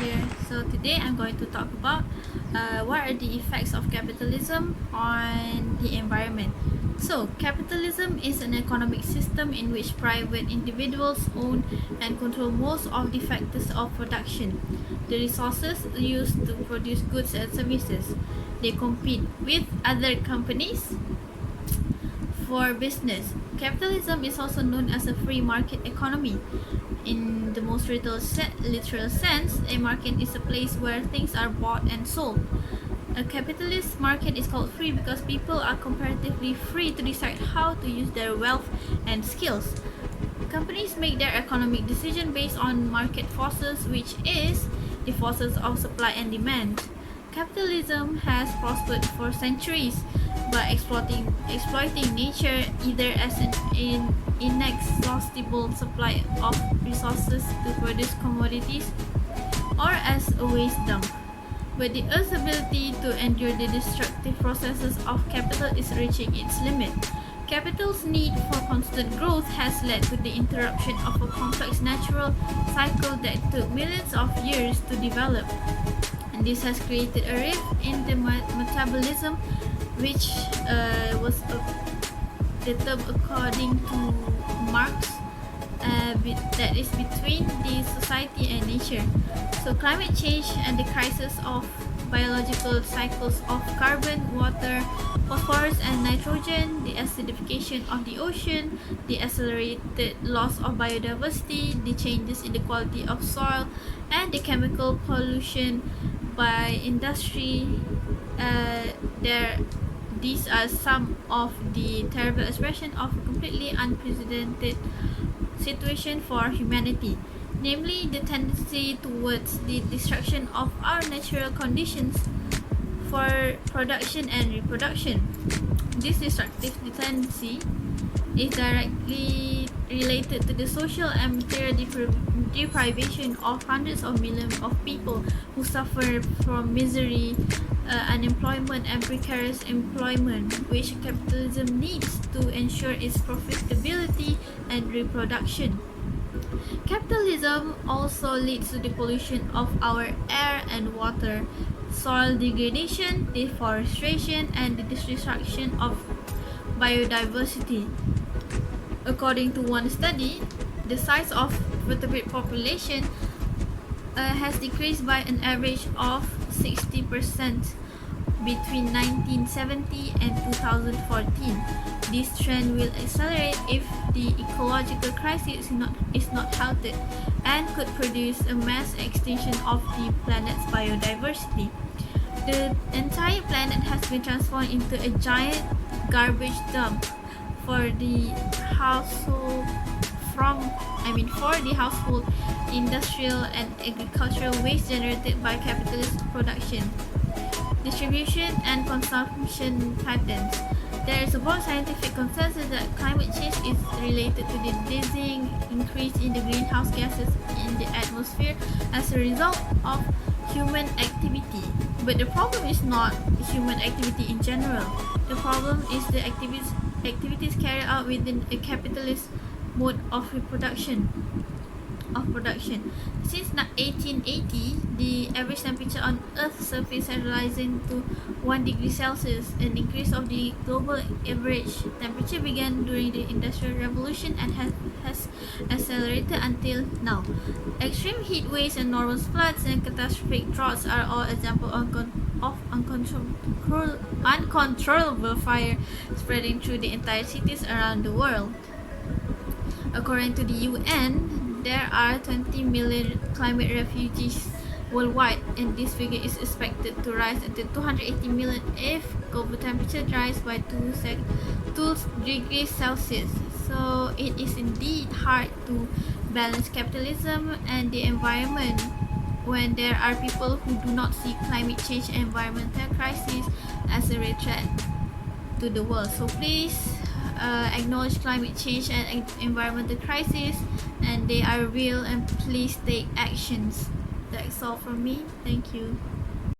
here. So today I'm going to talk about what are the effects of capitalism on the environment. So capitalism is an economic system in which private individuals own and control most of the factors of production, the resources used to produce goods and services. They compete with other companies for business. Capitalism is also known as a free market economy. In the most literal sense, a market is a place where things are bought and sold. A capitalist market is called free because people are comparatively free to decide how to use their wealth and skills. Companies make their economic decision based on market forces, which is the forces of supply and demand. Capitalism has prospered for centuries by exploiting nature either as an inexhaustible supply of resources to produce commodities or as a waste dump. But the Earth's ability to endure the destructive processes of capital is reaching its limit. Capital's need for constant growth has led to the interruption of a complex natural cycle that took millions of years to develop. And this has created a rift in the metabolism, which was the term according to Marx, that is between the society and nature. So climate change and the crisis of biological cycles of carbon, water, phosphorus and nitrogen, the acidification of the ocean, the accelerated loss of biodiversity, the changes in the quality of soil, and the chemical pollution by industry. These are some of the terrible expression of a completely unprecedented situation for humanity, namely the tendency towards the destruction of our natural conditions for production and reproduction. This destructive tendency is directly related to the social and material deprivation of hundreds of millions of people who suffer from misery, unemployment and precarious employment, which capitalism needs to ensure its profitability and reproduction. Capitalism also leads to the pollution of our air and water, soil degradation, deforestation, and the destruction of biodiversity. According to one study, the size of vertebrate population has decreased by an average of 60% between 1970 and 2014. This trend will accelerate if the ecological crisis is not halted and could produce a mass extinction of the planet's biodiversity. The entire planet has been transformed into a giant garbage dump for the household industrial and agricultural waste generated by capitalist production, distribution and consumption patterns. There is a broad scientific consensus that climate change is related to the dizzying increase in the greenhouse gases in the atmosphere as a result of human activity. But the problem is not human activity in general. The problem is the activities carried out within a capitalist mode of production. Since 1880, the average temperature on Earth's surface has risen to 1 degree Celsius. An increase of the global average temperature began during the Industrial Revolution and has accelerated until now. Extreme heat waves, enormous floods, and catastrophic droughts are all examples of uncontrollable fire spreading through the entire cities around the world. According to the UN, there are 20 million climate refugees worldwide, and this figure is expected to rise to 280 million if global temperature rises by 2 degrees Celsius. So it is indeed hard to balance capitalism and the environment when there are people who do not see climate change and environmental crisis as a real threat to the world. So please acknowledge climate change and environmental crisis, and they are real, and please take actions. That's all from me. Thank you.